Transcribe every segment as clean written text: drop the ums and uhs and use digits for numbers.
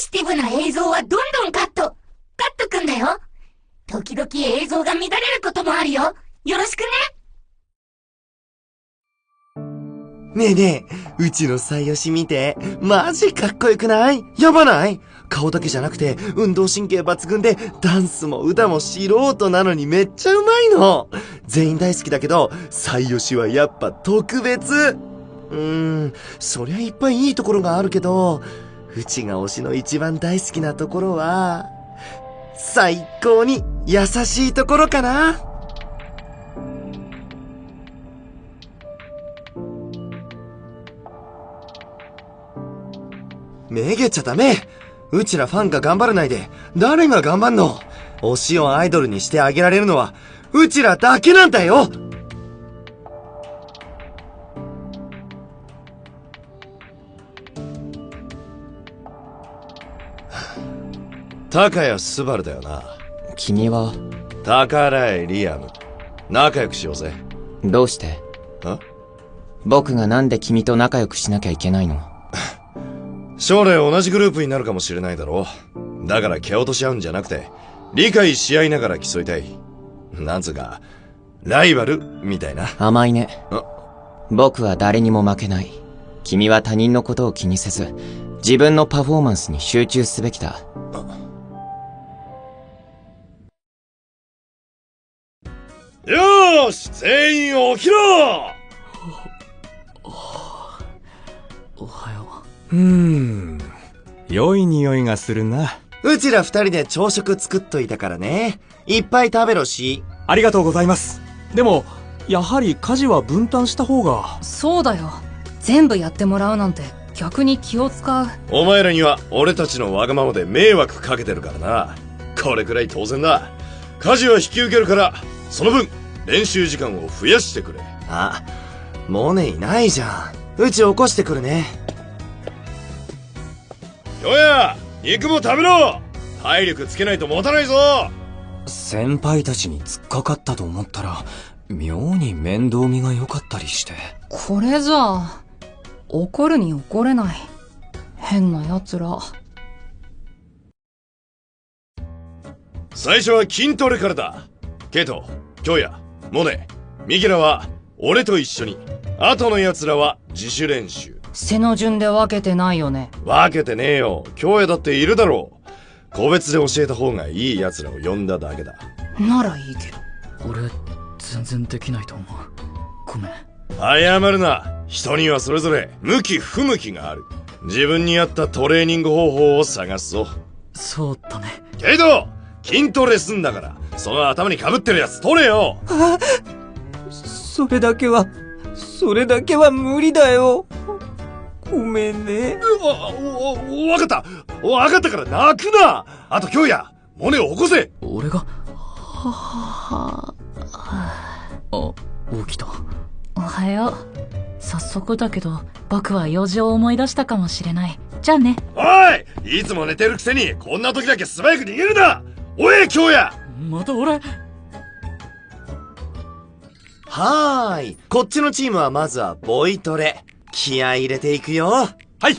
シティブな映像はどんどんカットくんだよ。時々映像が乱れることもあるよ。よろしくね。ねえねえ、うちの最吉し見て。マジかっこよくない？やばない？顔だけじゃなくて、運動神経抜群で、ダンスも歌も素人なのにめっちゃうまいの。全員大好きだけど、最吉はやっぱ特別。そりゃいっぱいいいところがあるけど、うちが推しの一番大好きなところは、最高に優しいところかな。めげちゃダメ。うちらファンが頑張らないで誰が頑張んの？推しをアイドルにしてあげられるのはうちらだけなんだよ。高谷スバルだよな。君は？高良リアム。仲良くしようぜ。どうして？僕がなんで君と仲良くしなきゃいけないの？将来同じグループになるかもしれないだろう。だから蹴落とし合うんじゃなくて理解し合いながら競いたい。なんつうかライバルみたいな。甘いね。僕は誰にも負けない。君は他人のことを気にせず自分のパフォーマンスに集中すべきだ。よーし、全員起きろ。おはよう。良い匂いがするな。うちら二人で朝食作っといたからね。いっぱい食べろし。ありがとうございます。でもやはり家事は分担した方が。そうだよ。全部やってもらうなんて逆に気を使う。お前らには俺たちのわがままで迷惑かけてるからな。これくらい当然だ。家事は引き受けるからその分練習時間を増やしてくれ。あ、モネいないじゃん。うち起こしてくるね。よや、肉も食べろ。体力つけないと持たないぞ。先輩たちに突っかかったと思ったら妙に面倒見が良かったりして。これじゃあ怒るに怒れない。変な奴ら。最初は筋トレからだ。ケイト、京也、モネ、ミキラは俺と一緒に。後の奴らは自主練習。背の順で分けてないよね。分けてねえよ。京也だっているだろう。個別で教えた方がいい奴らを呼んだだけだ。ならいいけど。俺全然できないと思う。ごめん。謝るな。人にはそれぞれ向き不向きがある。自分に合ったトレーニング方法を探すぞ。そうだね。けど筋トレすんだからその頭に被ってるやつ取れよ。それだけは無理だよ。ごめんね。わかったから泣くな。あと京也、モネを起こせ。俺が起きた。おはよう。早速だけど僕は用事を思い出したかもしれない。じゃあね。おい、いつも寝てるくせにこんな時だけ素早く逃げるな。おい京也。また俺。はーい、こっちのチームはまずはボイトレ。気合い入れていくよ。はい。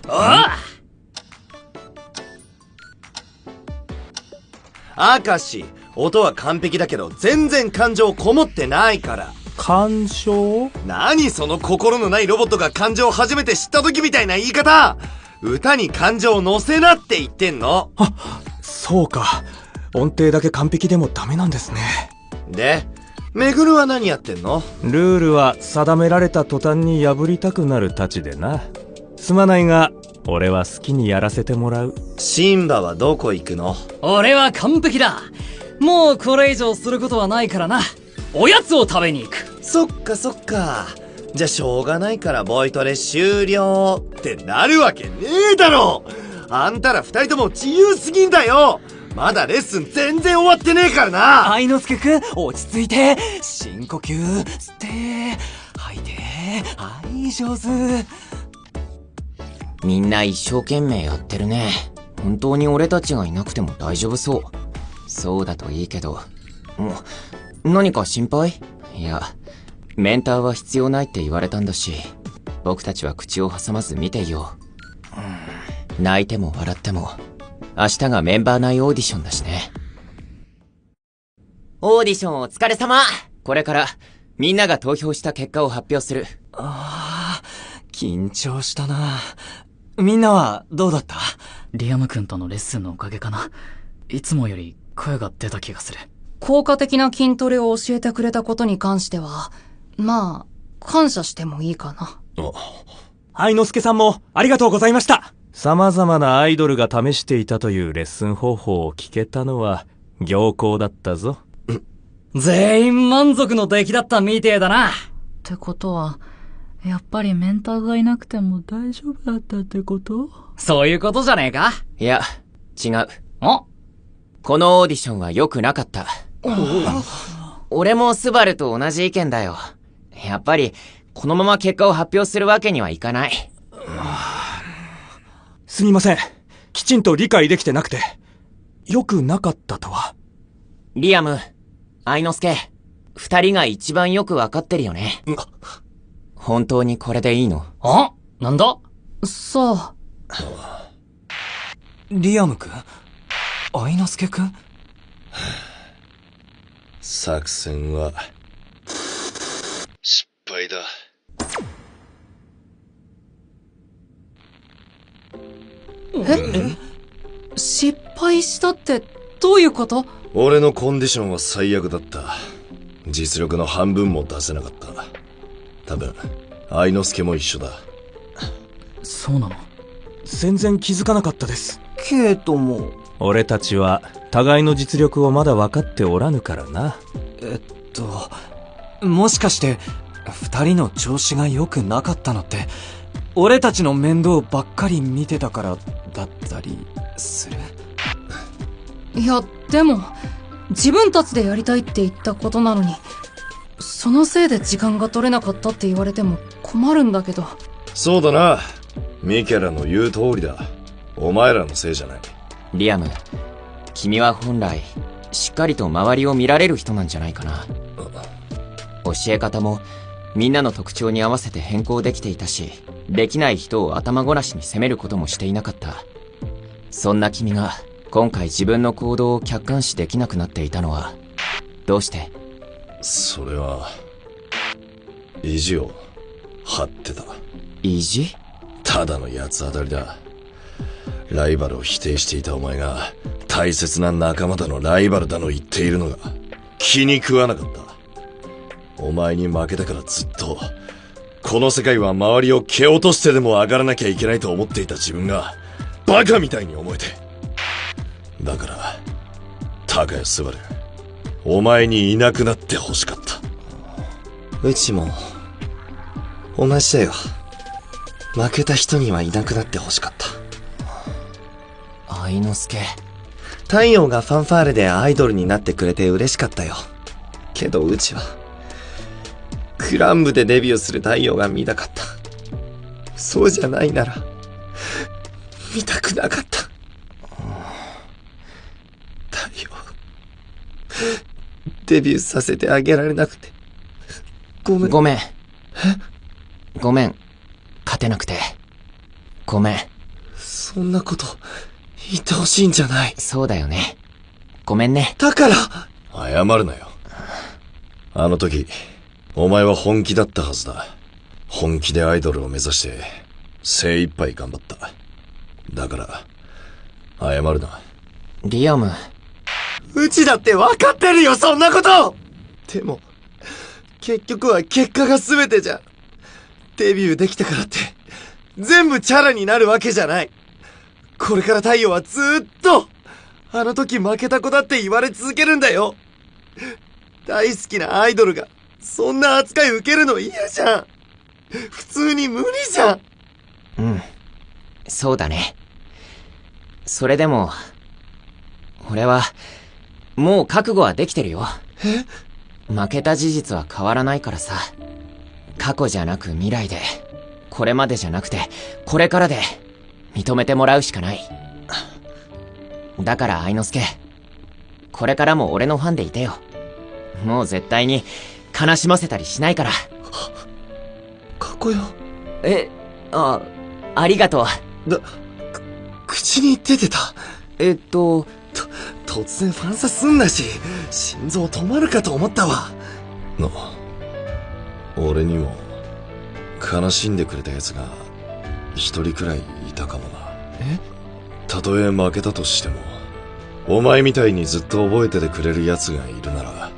明石、音は完璧だけど全然感情こもってないから。感情？何その心のないロボットが感情を初めて知った時みたいな言い方。歌に感情を乗せなって言ってんの。あ、そうか。音程だけ完璧でもダメなんですね。で、めぐるは何やってんの？ルールは定められた途端に破りたくなるたちでな。すまないが俺は好きにやらせてもらう。シンバはどこ行くの？俺は完璧だ。もうこれ以上することはないからな。おやつを食べに行く。そっか。じゃあしょうがないからボイトレ終了ってなるわけねえだろ。あんたら二人とも自由すぎんだよ。まだレッスン全然終わってねえからな。愛之助くん、落ち着いて。深呼吸吸って吐いて。はい、上手。みんな一生懸命やってるね。本当に俺たちがいなくても大丈夫そう。そうだといいけど。何か心配？いや、メンターは必要ないって言われたんだし、僕たちは口を挟まず見ていよう。泣いても笑っても明日がメンバー内オーディションだしね。オーディションお疲れ様。これからみんなが投票した結果を発表する。緊張したな。みんなはどうだった？リアム君とのレッスンのおかげかな。いつもより声が出た気がする。効果的な筋トレを教えてくれたことに関しては、まあ、感謝してもいいかな。愛之助さんもありがとうございました。様々なアイドルが試していたというレッスン方法を聞けたのは良好だったぞ。全員満足の出来だったみてえだな。ってことは、やっぱりメンターがいなくても大丈夫だったってこと？そういうことじゃねえか？いや、違う。お？このオーディションは良くなかった。俺もスバルと同じ意見だよ。やっぱり、このまま結果を発表するわけにはいかない。すみません。きちんと理解できてなくて。良くなかったとは。リアム、愛之助、二人が一番よくわかってるよね。本当にこれでいいの？あ？なんだ？そう。リアム君？愛之助君？作戦は、失敗だ。失敗したってどういうこと？俺のコンディションは最悪だった。実力の半分も出せなかった。多分、愛之助も一緒だ。そうなの？全然気づかなかったです。ケイトも。俺たちは互いの実力をまだ分かっておらぬからな。もしかして二人の調子が良くなかったのって俺たちの面倒ばっかり見てたからだったりする？いや、でも、自分たちでやりたいって言ったことなのに、そのせいで時間が取れなかったって言われても困るんだけど。そうだな。ミケラの言う通りだ。お前らのせいじゃない。リアム、君は本来、しっかりと周りを見られる人なんじゃないかな。教え方も、みんなの特徴に合わせて変更できていたし、できない人を頭ごなしに責めることもしていなかった。そんな君が、今回自分の行動を客観視できなくなっていたのは、どうして？それは、意地を張ってた。意地？ただの八つ当たりだ。ライバルを否定していたお前が、大切な仲間だのライバルだの言っているのが、気に食わなかった。お前に負けたからずっと、この世界は周りを蹴落としてでも上がらなきゃいけないと思っていた自分が、バカみたいに思えて。だから、高谷スバル、お前にいなくなって欲しかった。うちも、同じだよ。負けた人にはいなくなって欲しかった。愛之助。太陽がファンファーレでアイドルになってくれて嬉しかったよ。けどうちは、クランブでデビューする太陽が見たかった。そうじゃないなら、見たくなかった。太陽、デビューさせてあげられなくて、ごめん。ごめん。ごめん。勝てなくて。ごめん。そんなこと、言ってほしいんじゃない。そうだよね。ごめんね。だから謝るなよ。あの時、お前は本気だったはずだ。本気でアイドルを目指して、精一杯頑張った。だから、謝るな。リアム。うちだって分かってるよ、そんなこと！でも、結局は結果が全てじゃん。デビューできたからって、全部チャラになるわけじゃない。これから太陽はずーっと、あの時負けた子だって言われ続けるんだよ。大好きなアイドルが、そんな扱い受けるの嫌じゃん。普通に無理じゃん。うん。そうだね。それでも、俺は、もう覚悟はできてるよ。負けた事実は変わらないからさ。過去じゃなく未来で、これまでじゃなくて、これからで、認めてもらうしかない。だから愛之助、これからも俺のファンでいてよ。もう絶対に悲しませたりしないから。かっこよ。ありがとう。口に出てた。突然ファンサすんなし、心臓止まるかと思ったわ。俺にも、悲しんでくれた奴が、一人くらいいたかもな。たとえ負けたとしても、お前みたいにずっと覚えててくれる奴がいるなら、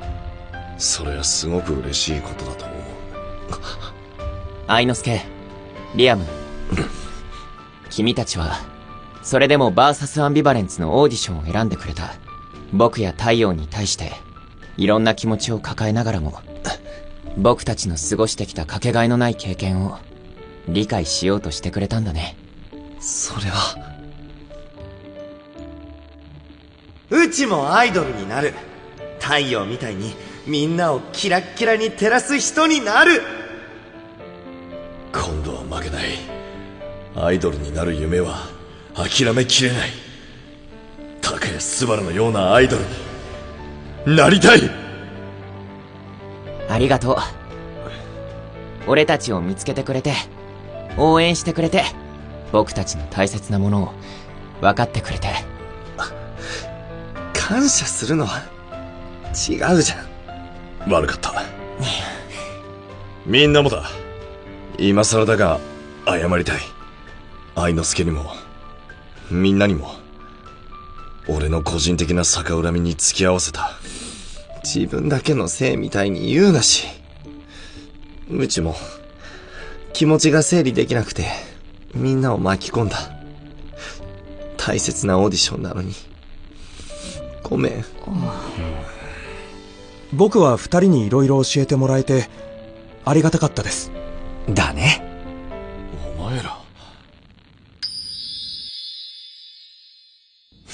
それはすごく嬉しいことだと思う。愛之助、リアム。君たちは、それでもバーサスアンビバレンツのオーディションを選んでくれた。僕や太陽に対して、いろんな気持ちを抱えながらも、僕たちの過ごしてきたかけがえのない経験を、理解しようとしてくれたんだね。それは。うちもアイドルになる。太陽みたいにみんなをキラッキラに照らす人になる。今度は負けない。アイドルになる夢は諦めきれない。高谷スバルのようなアイドルになりたい。ありがとう。俺たちを見つけてくれて、応援してくれて、僕たちの大切なものを分かってくれて。感謝するのは違うじゃん。悪かった。みんなもだ。今更だが謝りたい。愛之助にもみんなにも、俺の個人的な逆恨みに付き合わせた。自分だけのせいみたいに言うなし。うちも気持ちが整理できなくてみんなを巻き込んだ。大切なオーディションなのにごめん。僕は二人に色々教えてもらえてありがたかったです。だね。お前ら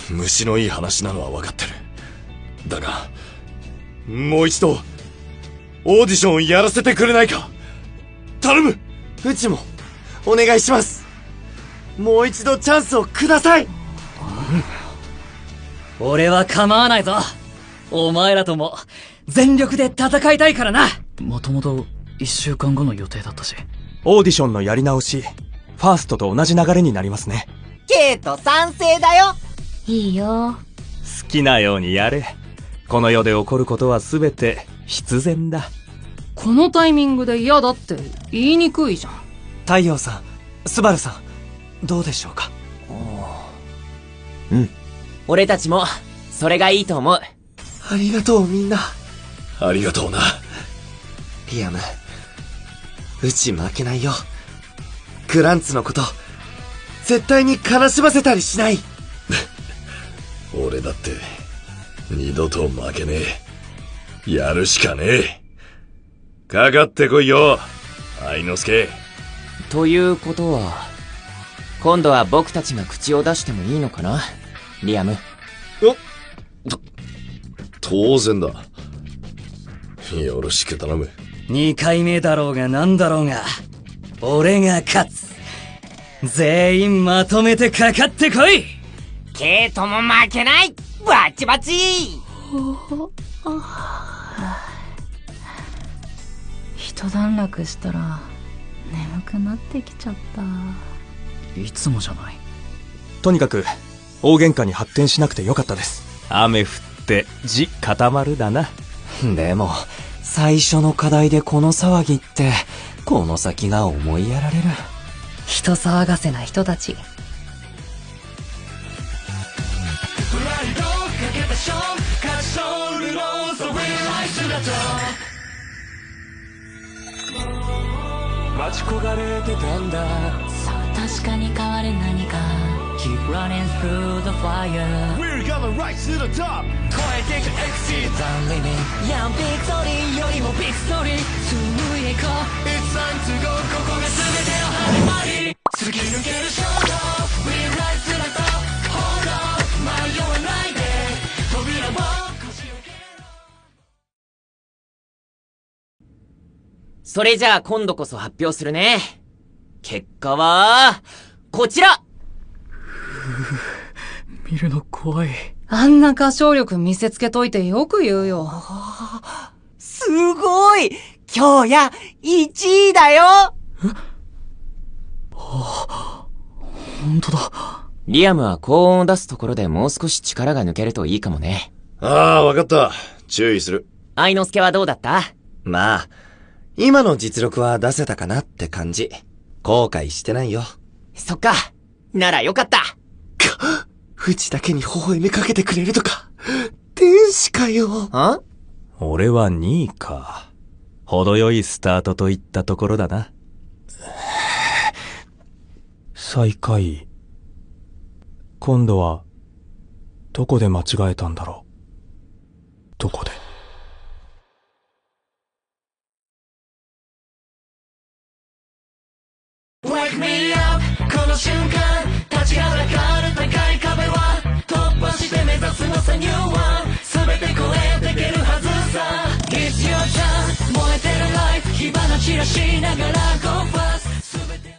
虫のいい話なのは分かってる。だがもう一度オーディションをやらせてくれないか。頼む。うちもお願いします。もう一度チャンスをください。俺は構わないぞ。お前らとも全力で戦いたいからな。もともと1週間後の予定だったし。オーディションのやり直し、ファーストと同じ流れになりますね。ケイト賛成だよ。いいよ。好きなようにやれ。この世で起こることは全て必然だ。このタイミングで嫌だって言いにくいじゃん。太陽さん、スバルさん、どうでしょうか。うん。俺たちも、それがいいと思う。ありがとうみんな。ありがとうな。リアム、うち負けないよ。グランツのこと、絶対に悲しませたりしない。俺だって、二度と負けねえ。やるしかねえ。かかってこいよ、愛之助。ということは、今度は僕たちが口を出してもいいのかな、リアム。当然だ。よろしく頼む。2回目だろうがなんだろうが、俺が勝つ。全員まとめてかかってこい。ケイトも負けない。バチバチ。一段落したら眠くなってきちゃった。いつもじゃない。とにかく大喧嘩に発展しなくてよかったです。雨降って地固まるだな。でも最初の課題でこの騒ぎって、この先が思いやられる。人騒がせな人たち。待ち焦がれてたんだ。さあ確かに変わる何か。 Keep running through the fire. We're gonna rise to the top. 超えてく exit the limit. やんビクトリーよりもビクトリー。紡いでいこう。 It's time to go. ここが全ての始まり。突き抜ける衝動。We rise to the top. Hold on. 迷わないで。扉をこじ開けろ。それじゃあ今度こそ発表するね。結果は、こちら。見るの怖い。あんな歌唱力見せつけといてよく言うよ。すごい。今日や1位だよ。本当だ。リアムは高音を出すところでもう少し力が抜けるといいかもね。ああ、わかった。注意する。愛之助はどうだった？まあ、今の実力は出せたかなって感じ。後悔してないよ。そっか。ならよかった。うちだけに微笑みかけてくれるとか。天使かよ。あ？俺は2位か。程よいスタートといったところだな。最下位。今度は、どこで間違えたんだろう。どこで。Wake me up この瞬間立ちはだかる高い壁は突破して目指すのさニューワン全て超えていけるはずさ It's your time 燃えてるライフ火花散らしながら